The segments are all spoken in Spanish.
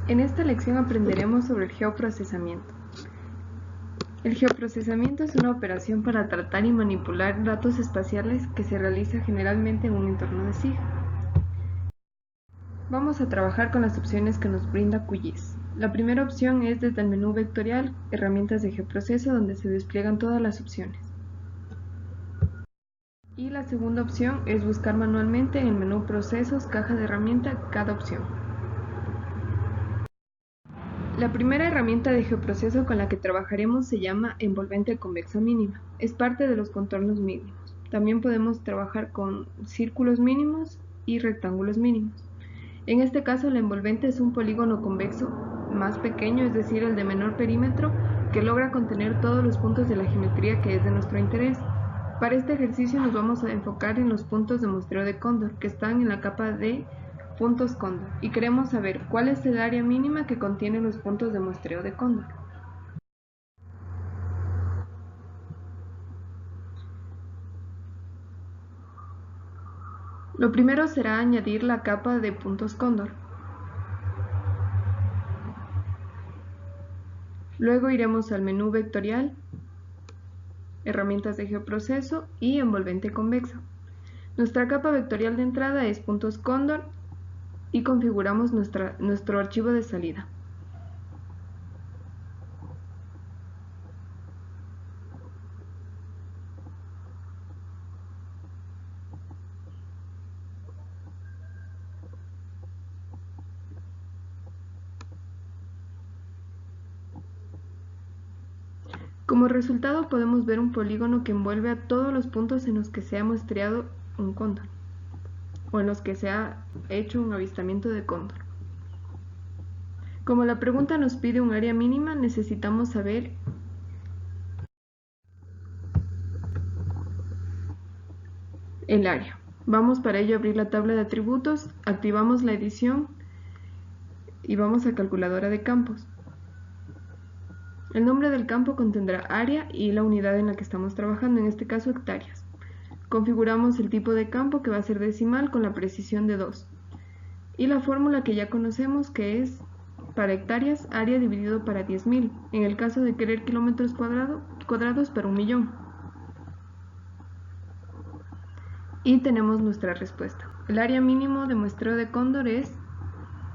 En esta lección aprenderemos sobre el geoprocesamiento. El geoprocesamiento es una operación para tratar y manipular datos espaciales que se realiza generalmente en un entorno de SIG. Vamos a trabajar con las opciones que nos brinda QGIS. La primera opción es desde el menú vectorial, herramientas de geoproceso, donde se despliegan todas las opciones. Y la segunda opción es buscar manualmente en el menú procesos, caja de herramienta, cada opción. La primera herramienta de geoproceso con la que trabajaremos se llama envolvente convexa mínima. Es parte de los contornos mínimos. También podemos trabajar con círculos mínimos y rectángulos mínimos. En este caso, la envolvente es un polígono convexo más pequeño, es decir, el de menor perímetro, que logra contener todos los puntos de la geometría que es de nuestro interés. Para este ejercicio nos vamos a enfocar en los puntos de muestreo de cóndor, que están en la capa de puntos cóndor, y queremos saber cuál es el área mínima que contiene los puntos de muestreo de cóndor. Lo primero será añadir la capa de puntos cóndor. Luego iremos al menú vectorial, herramientas de geoproceso y envolvente convexa. Nuestra capa vectorial de entrada es puntos cóndor y configuramos nuestro archivo de salida. Como resultado podemos ver un polígono que envuelve a todos los puntos en los que se ha muestreado un cóndor o en los que se ha hecho un avistamiento de cóndor. Como la pregunta nos pide un área mínima, necesitamos saber el área. Vamos para ello a abrir la tabla de atributos, activamos la edición y vamos a calculadora de campos. El nombre del campo contendrá área y la unidad en la que estamos trabajando, en este caso hectáreas. Configuramos el tipo de campo, que va a ser decimal con la precisión de 2. Y la fórmula que ya conocemos, que es para hectáreas, área dividido para 10.000, en el caso de querer kilómetros cuadrados para 1.000.000. Y tenemos nuestra respuesta. El área mínimo de muestreo de cóndor es,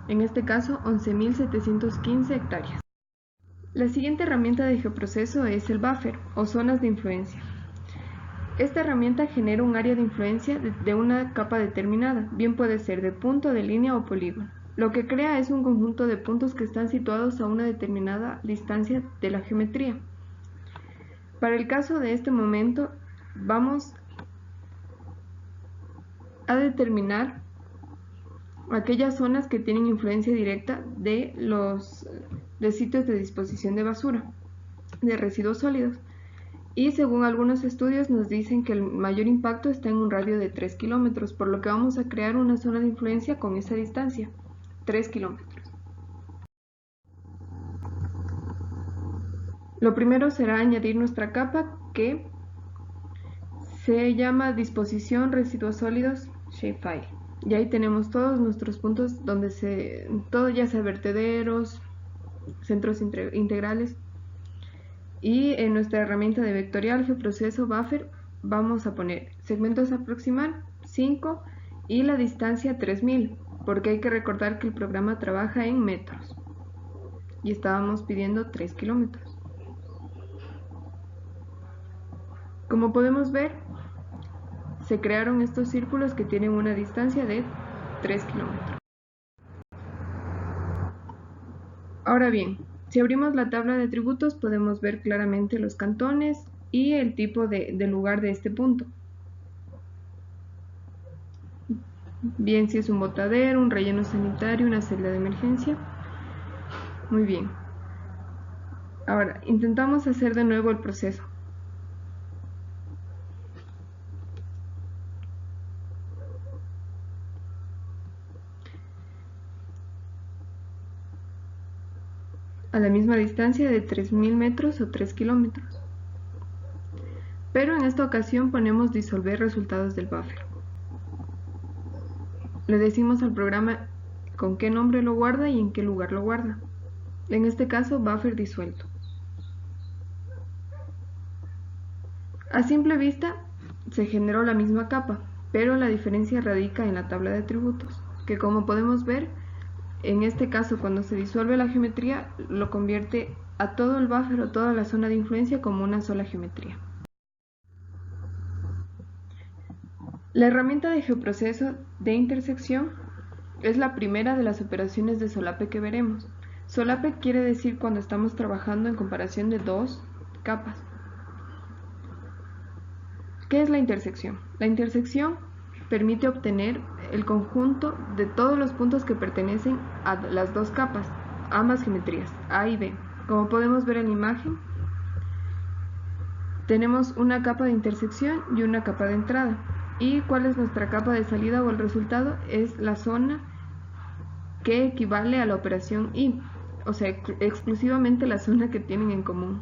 en este caso, 11.715 hectáreas. La siguiente herramienta de geoproceso es el buffer o zonas de influencia. Esta herramienta genera un área de influencia de una capa determinada, bien puede ser de punto, de línea o polígono. Lo que crea es un conjunto de puntos que están situados a una determinada distancia de la geometría. Para el caso de este momento, vamos a determinar aquellas zonas que tienen influencia directa de sitios de disposición de basura, de residuos sólidos. Y según algunos estudios nos dicen que el mayor impacto está en un radio de 3 kilómetros, por lo que vamos a crear una zona de influencia con esa distancia, 3 kilómetros. Lo primero será añadir nuestra capa, que se llama disposición residuos sólidos shapefile. Y ahí tenemos todos nuestros puntos donde todo, ya sea vertederos, centros integrales. Y en nuestra herramienta de vectorial geoproceso buffer vamos a poner segmentos aproximar 5 y la distancia 3000, porque hay que recordar que el programa trabaja en metros y estábamos pidiendo 3 kilómetros. Como podemos ver, se crearon estos círculos que tienen una distancia de 3 kilómetros. Ahora bien, si abrimos la tabla de atributos podemos ver claramente los cantones y el tipo de lugar de este punto. Bien, si es un botadero, un relleno sanitario, una celda de emergencia. Muy bien. Ahora, intentamos hacer de nuevo el proceso. A la misma distancia de 3000 metros o 3 kilómetros. Pero en esta ocasión ponemos disolver resultados del buffer. Le decimos al programa con qué nombre lo guarda y en qué lugar lo guarda. En este caso, buffer disuelto. A simple vista, se generó la misma capa, pero la diferencia radica en la tabla de atributos, que como podemos ver, en este caso cuando se disuelve la geometría, lo convierte a todo el buffer o toda la zona de influencia como una sola geometría. La herramienta de geoproceso de intersección es la primera de las operaciones de solape que veremos. Solape quiere decir cuando estamos trabajando en comparación de dos capas. ¿Qué es la intersección? La intersección permite obtener el conjunto de todos los puntos que pertenecen a las dos capas, ambas geometrías, A y B. Como podemos ver en la imagen, tenemos una capa de intersección y una capa de entrada. ¿Y cuál es nuestra capa de salida o el resultado? Es la zona que equivale a la operación I, o sea, exclusivamente la zona que tienen en común.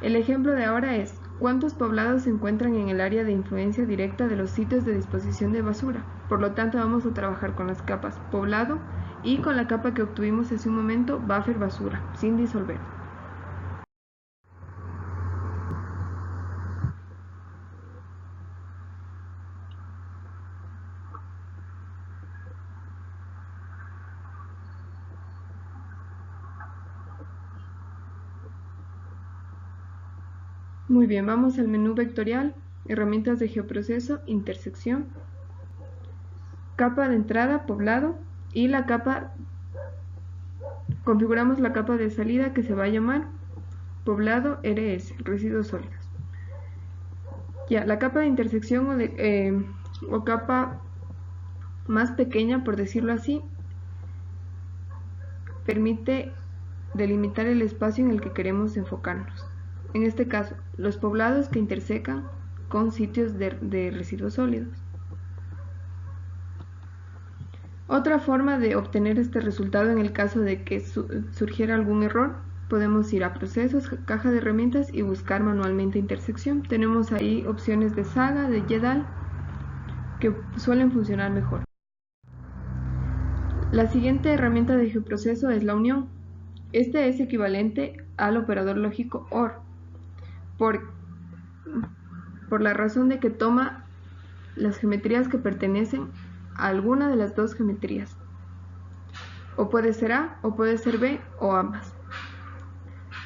El ejemplo de ahora es, ¿cuántos poblados se encuentran en el área de influencia directa de los sitios de disposición de basura? Por lo tanto, vamos a trabajar con las capas poblado y con la capa que obtuvimos hace un momento, buffer basura, sin disolver. Muy bien, vamos al menú vectorial, herramientas de geoproceso, intersección, capa de entrada, poblado, y la capa, configuramos la capa de salida que se va a llamar poblado RS, residuos sólidos. Ya, la capa de intersección o capa más pequeña, por decirlo así, permite delimitar el espacio en el que queremos enfocarnos. En este caso, los poblados que intersecan con sitios de residuos sólidos. Otra forma de obtener este resultado en el caso de que surgiera algún error, podemos ir a procesos, caja de herramientas y buscar manualmente intersección. Tenemos ahí opciones de Saga, de Yedal, que suelen funcionar mejor. La siguiente herramienta de geoproceso es la unión. Este es equivalente al operador lógico OR, por la razón de que toma las geometrías que pertenecen a alguna de las dos geometrías. O puede ser A, o puede ser B, o ambas.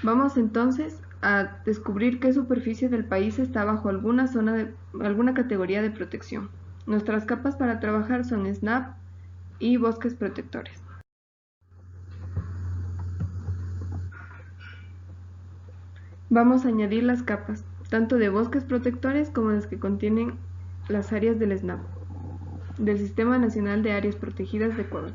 Vamos entonces a descubrir qué superficie del país está bajo alguna categoría de protección. Nuestras capas para trabajar son SNAP y bosques protectores. Vamos a añadir las capas, tanto de bosques protectores como las que contienen las áreas del SNAP, del Sistema Nacional de Áreas Protegidas de Ecuador.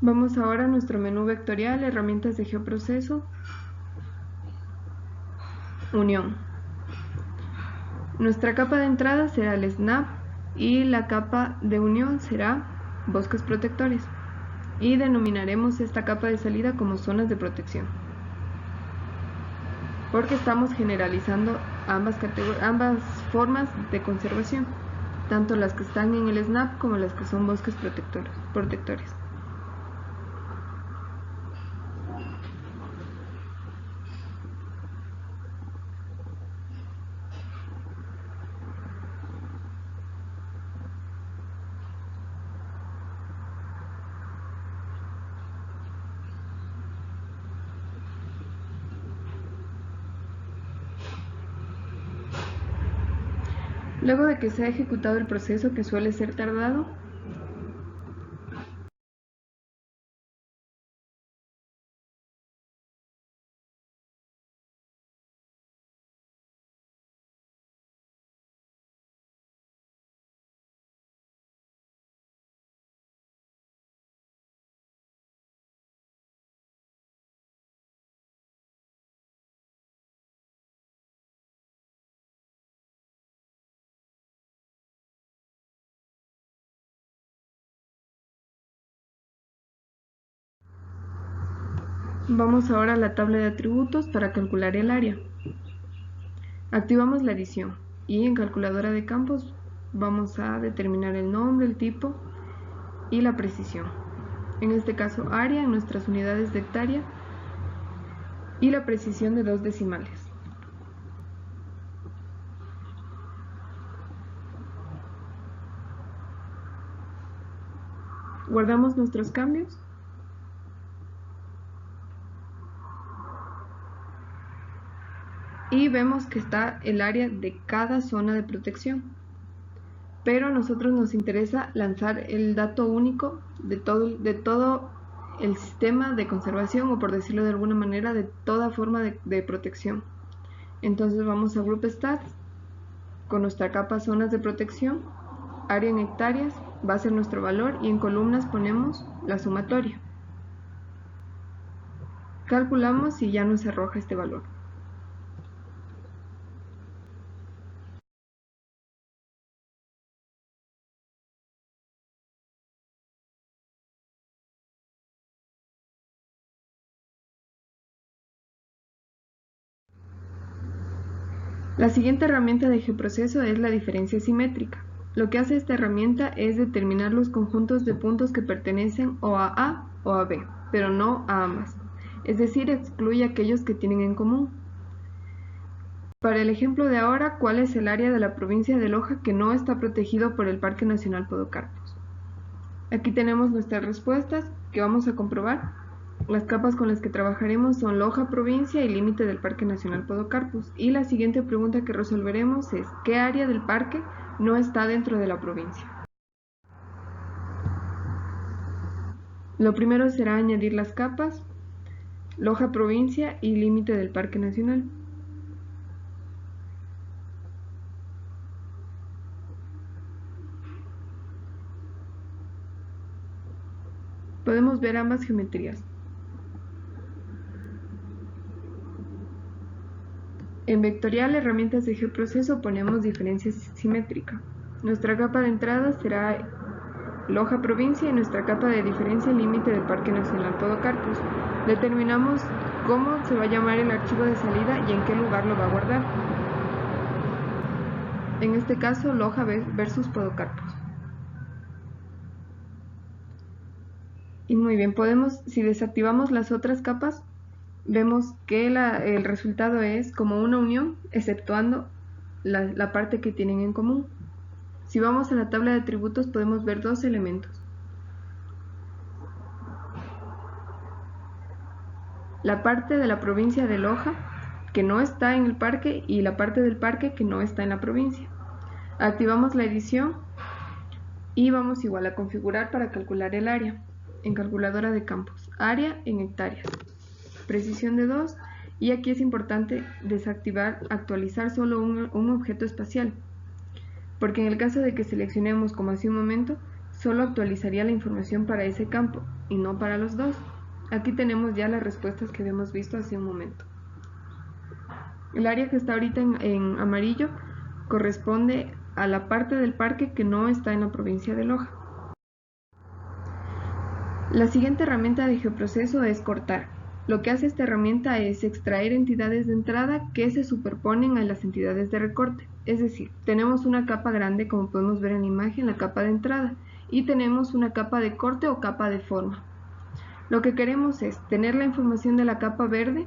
Vamos ahora a nuestro menú vectorial, herramientas de geoproceso, unión. Nuestra capa de entrada será el SNAP y la capa de unión será bosques protectores. Y denominaremos esta capa de salida como zonas de protección, porque estamos generalizando ambas formas de conservación, tanto las que están en el SNAP como las que son bosques protectores. Luego de que se ha ejecutado el proceso, que suele ser tardado, Vamos ahora a la tabla de atributos para calcular el área. Activamos la edición y en calculadora de campos vamos a determinar el nombre, el tipo y la precisión. En este caso área en nuestras unidades de hectárea y la precisión de 2 decimales. Guardamos nuestros cambios. Y vemos que está el área de cada zona de protección. Pero a nosotros nos interesa lanzar el dato único de todo el sistema de conservación, o por decirlo de alguna manera, de toda forma de protección. Entonces vamos a Group Stats, con nuestra capa zonas de protección, área en hectáreas, va a ser nuestro valor, y en columnas ponemos la sumatoria. Calculamos y ya nos arroja este valor. La siguiente herramienta de GeoProceso es la diferencia simétrica. Lo que hace esta herramienta es determinar los conjuntos de puntos que pertenecen o a A o a B, pero no a ambas. Es decir, excluye aquellos que tienen en común. Para el ejemplo de ahora, ¿cuál es el área de la provincia de Loja que no está protegido por el Parque Nacional Podocarpus? Aquí tenemos nuestras respuestas que vamos a comprobar. Las capas con las que trabajaremos son Loja provincia y límite del Parque Nacional Podocarpus. Y la siguiente pregunta que resolveremos es ¿qué área del parque no está dentro de la provincia? Lo primero será añadir las capas Loja provincia y límite del Parque Nacional. Podemos ver ambas geometrías. En vectorial, herramientas de GeoProceso, ponemos diferencia simétrica. Nuestra capa de entrada será Loja provincia y nuestra capa de diferencia límite del Parque Nacional Podocarpus. Determinamos cómo se va a llamar el archivo de salida y en qué lugar lo va a guardar. En este caso, Loja versus Podocarpus. Y muy bien, si desactivamos las otras capas, vemos que el resultado es como una unión, exceptuando la parte que tienen en común. Si vamos a la tabla de atributos, podemos ver dos elementos. La parte de la provincia de Loja, que no está en el parque, y la parte del parque que no está en la provincia. Activamos la edición y vamos igual a configurar para calcular el área en calculadora de campos. Área en hectáreas. Precisión de 2, y aquí es importante actualizar solo un objeto espacial, porque en el caso de que seleccionemos como hace un momento, solo actualizaría la información para ese campo y no para los dos. Aquí tenemos ya las respuestas que habíamos visto hace un momento. El área que está ahorita en amarillo corresponde a la parte del parque que no está en la provincia de Loja. La siguiente herramienta de GeoProceso es cortar. Lo que hace esta herramienta es extraer entidades de entrada que se superponen a las entidades de recorte. Es decir, tenemos una capa grande, como podemos ver en la imagen, la capa de entrada, y tenemos una capa de corte o capa de forma. Lo que queremos es tener la información de la capa verde,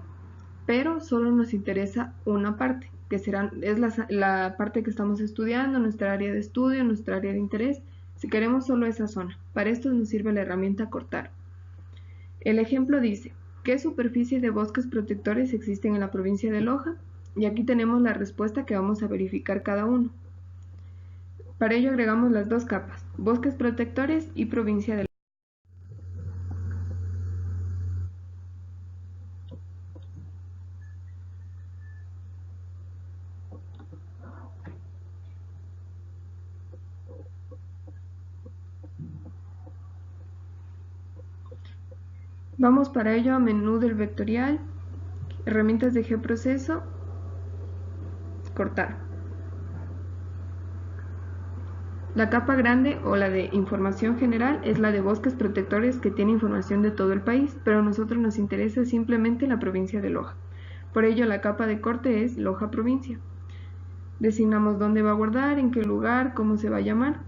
pero solo nos interesa una parte, que es la parte que estamos estudiando, nuestra área de estudio, nuestra área de interés. Si queremos solo esa zona, para esto nos sirve la herramienta cortar. El ejemplo dice, ¿qué superficie de bosques protectores existen en la provincia de Loja? Y aquí tenemos la respuesta que vamos a verificar cada uno. Para ello agregamos las dos capas, bosques protectores y provincia de Loja. Vamos para ello a menú del vectorial, herramientas de GeoProceso, cortar. La capa grande o la de información general es la de bosques protectores que tiene información de todo el país, pero a nosotros nos interesa simplemente la provincia de Loja. Por ello la capa de corte es Loja Provincia. Designamos dónde va a guardar, en qué lugar, cómo se va a llamar.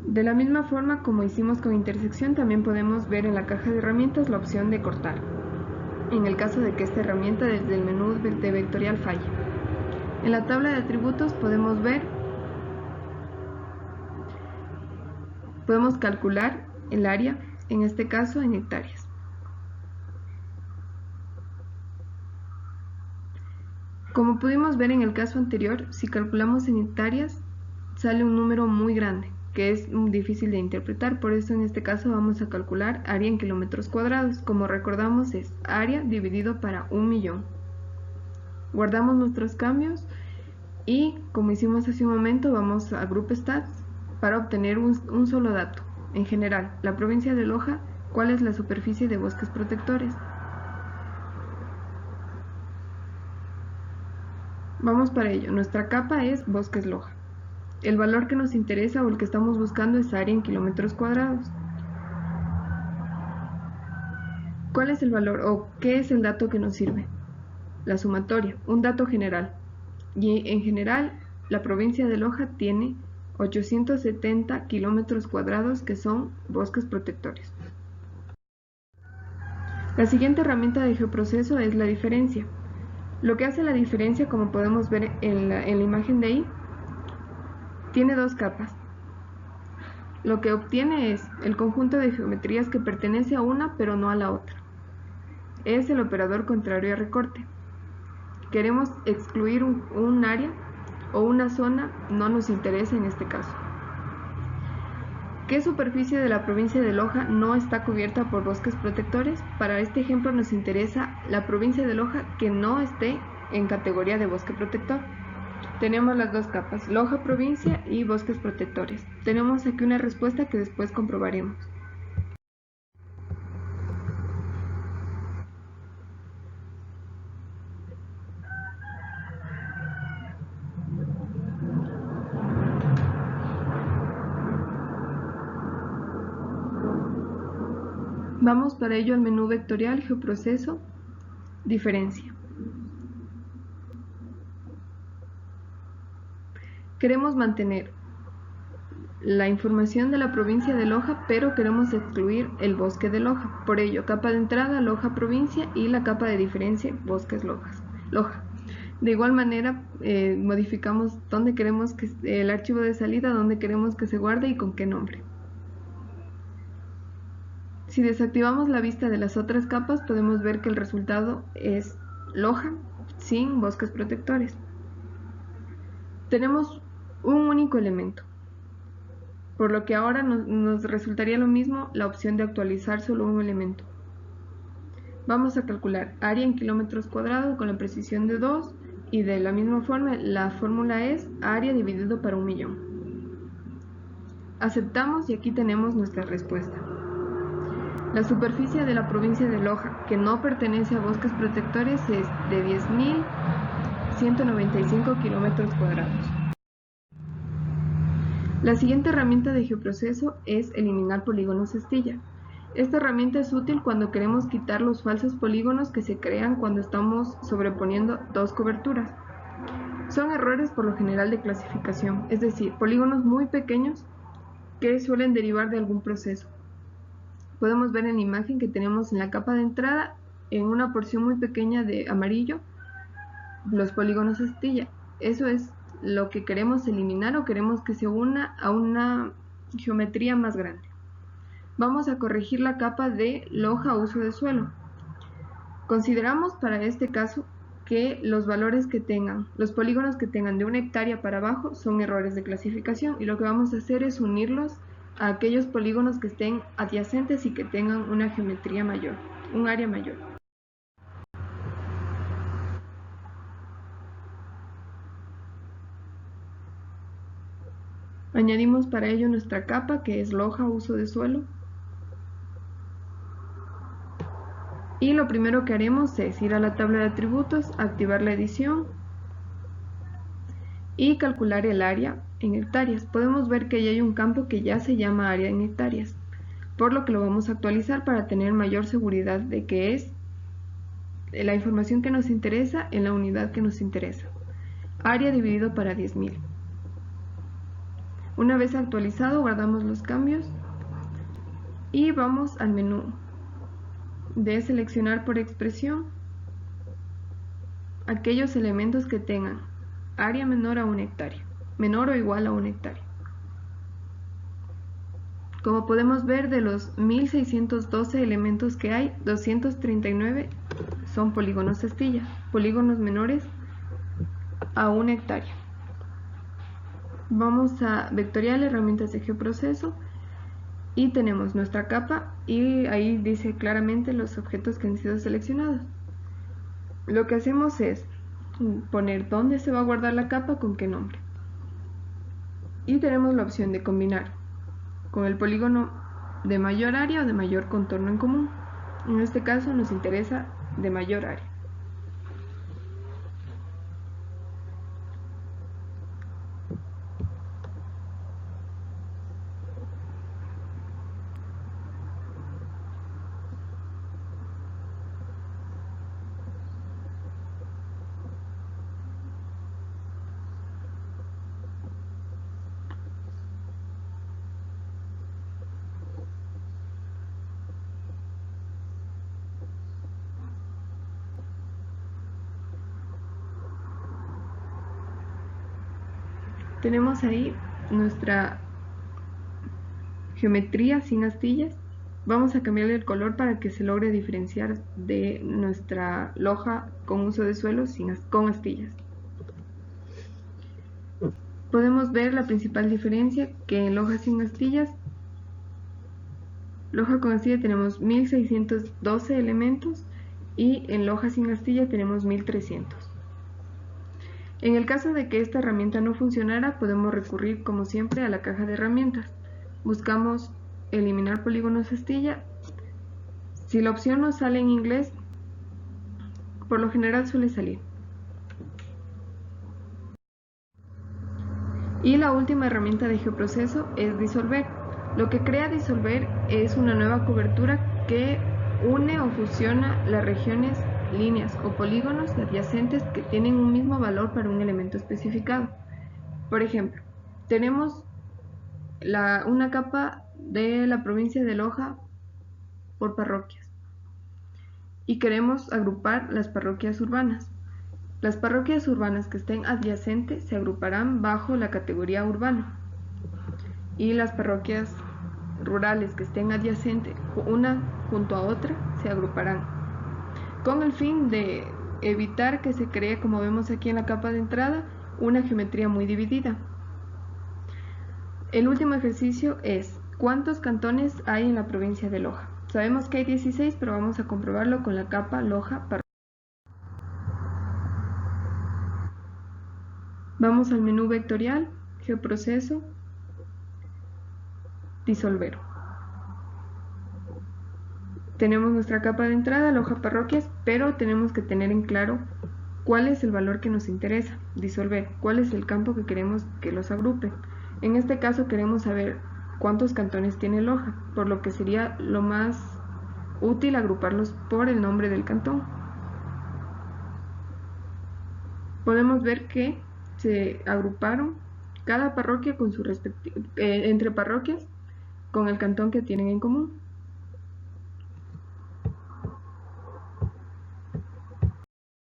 De la misma forma como hicimos con intersección, también podemos ver en la caja de herramientas la opción de cortar, en el caso de que esta herramienta desde el menú de vectorial falle. En la tabla de atributos podemos calcular el área, en este caso en hectáreas. Como pudimos ver en el caso anterior, si calculamos en hectáreas, sale un número muy grande, que es difícil de interpretar, por eso en este caso vamos a calcular área en kilómetros cuadrados. Como recordamos, es área dividido para 1.000.000. Guardamos nuestros cambios y, como hicimos hace un momento, vamos a Group Stats para obtener un solo dato. En general, la provincia de Loja, ¿cuál es la superficie de bosques protectores? Vamos para ello. Nuestra capa es Bosques Loja. El valor que nos interesa o el que estamos buscando es área en kilómetros cuadrados. ¿Cuál es el valor o qué es el dato que nos sirve? La sumatoria, un dato general. Y en general, la provincia de Loja tiene 870 kilómetros cuadrados que son bosques protectores. La siguiente herramienta de geoproceso es la diferencia. Lo que hace la diferencia, como podemos ver en la imagen de ahí, tiene dos capas. Lo que obtiene es el conjunto de geometrías que pertenece a una pero no a la otra. Es el operador contrario a recorte. Queremos excluir un área o una zona, no nos interesa en este caso. ¿Qué superficie de la provincia de Loja no está cubierta por bosques protectores? Para este ejemplo nos interesa la provincia de Loja que no esté en categoría de bosque protector. Tenemos las dos capas, Loja Provincia y bosques protectores. Tenemos aquí una respuesta que después comprobaremos. Vamos para ello al menú vectorial, geoproceso, diferencia. Queremos mantener la información de la provincia de Loja, pero queremos excluir el bosque de Loja. Por ello, capa de entrada, Loja Provincia, y la capa de diferencia, bosques Loja. De igual manera, modificamos dónde queremos que el archivo de salida, dónde queremos que se guarde y con qué nombre. Si desactivamos la vista de las otras capas, podemos ver que el resultado es Loja sin bosques protectores. Tenemos un único elemento, por lo que ahora nos resultaría lo mismo la opción de actualizar solo un elemento. Vamos a calcular área en kilómetros cuadrados con la precisión de 2 y de la misma forma la fórmula es área dividido para 1.000.000. Aceptamos y aquí tenemos nuestra respuesta. La superficie de la provincia de Loja, que no pertenece a bosques protectores, es de 10.195 kilómetros cuadrados. La siguiente herramienta de geoproceso es eliminar polígonos astilla. Esta herramienta es útil cuando queremos quitar los falsos polígonos que se crean cuando estamos sobreponiendo dos coberturas. Son errores por lo general de clasificación, es decir, polígonos muy pequeños que suelen derivar de algún proceso. Podemos ver en la imagen que tenemos en la capa de entrada, en una porción muy pequeña de amarillo, los polígonos astilla. Eso es lo que queremos eliminar o queremos que se una a una geometría más grande. Vamos a corregir la capa de Loja uso de suelo. Consideramos para este caso que los valores que tengan, los polígonos que tengan de 1 hectárea para abajo son errores de clasificación, y lo que vamos a hacer es unirlos a aquellos polígonos que estén adyacentes y que tengan una geometría mayor, un área mayor. Añadimos para ello nuestra capa que es Loja uso de suelo. Y lo primero que haremos es ir a la tabla de atributos, activar la edición y calcular el área en hectáreas. Podemos ver que ya hay un campo que ya se llama área en hectáreas, por lo que lo vamos a actualizar para tener mayor seguridad de que es la información que nos interesa en la unidad que nos interesa. Área dividido para 10.000. Una vez actualizado, guardamos los cambios y vamos al menú de seleccionar por expresión aquellos elementos que tengan área menor a 1 hectárea, menor o igual a 1 hectárea. Como podemos ver, de los 1612 elementos que hay, 239 son polígonos astilla, polígonos menores a 1 hectárea. Vamos a vectorial, herramientas de geoproceso, y tenemos nuestra capa y ahí dice claramente los objetos que han sido seleccionados. Lo que hacemos es poner dónde se va a guardar la capa, con qué nombre. Y tenemos la opción de combinar con el polígono de mayor área o de mayor contorno en común. En este caso nos interesa de mayor área. Tenemos ahí nuestra geometría sin astillas. Vamos a cambiarle el color para que se logre diferenciar de nuestra loja con uso de suelo con astillas. Podemos ver la principal diferencia, que en loja sin astillas, loja con astilla tenemos 1612 elementos y en loja sin astilla tenemos 1300. En el caso de que esta herramienta no funcionara, podemos recurrir como siempre a la caja de herramientas. Buscamos eliminar polígonos astilla. Si la opción nos sale en inglés, por lo general suele salir. Y la última herramienta de geoproceso es disolver. Lo que crea disolver es una nueva cobertura que une o fusiona las regiones, líneas o polígonos adyacentes que tienen un mismo valor para un elemento especificado. Por ejemplo, tenemos una capa de la provincia de Loja por parroquias y queremos agrupar las parroquias urbanas. Las parroquias urbanas que estén adyacentes se agruparán bajo la categoría urbano y las parroquias rurales que estén adyacentes una junto a otra se agruparán, con el fin de evitar que se cree, como vemos aquí en la capa de entrada, una geometría muy dividida. El último ejercicio es: ¿cuántos cantones hay en la provincia de Loja? Sabemos que hay 16, pero vamos a comprobarlo con la capa Loja. Vamos al menú vectorial, geoproceso, disolver. Tenemos nuestra capa de entrada, Loja parroquias, pero tenemos que tener en claro cuál es el valor que nos interesa, disolver, cuál es el campo que queremos que los agrupe. En este caso queremos saber cuántos cantones tiene Loja, por lo que sería lo más útil agruparlos por el nombre del cantón. Podemos ver que se agruparon cada parroquia con su entre parroquias con el cantón que tienen en común.